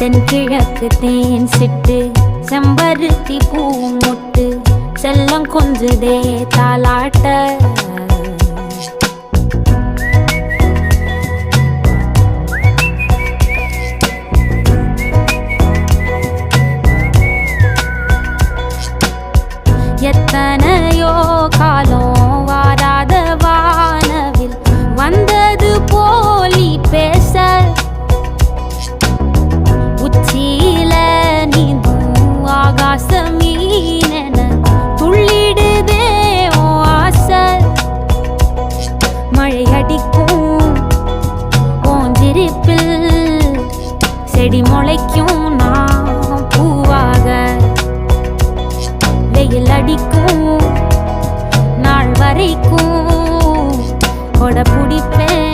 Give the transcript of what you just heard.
தென்கிழக்கு தேன் சிட்டு செம்பருத்தி பூ முட்டு செல்லம் கொஞ்சுதே தாலாட்ட எத்தனையோ காலம் வாராத வானவில் வந்தது போலி பேச உச்சியில நீந்தும் ஆகாச மீனென துள்ளிடுதே ஓ ஆசை மழை அடிக்கும் ஓஞ்சிருப்பில் செடி முளைக்கும் நான் பூவாக வெயில் அடிக்கும் நாள் வரைக்கும் கொடை பிடிப்பேன்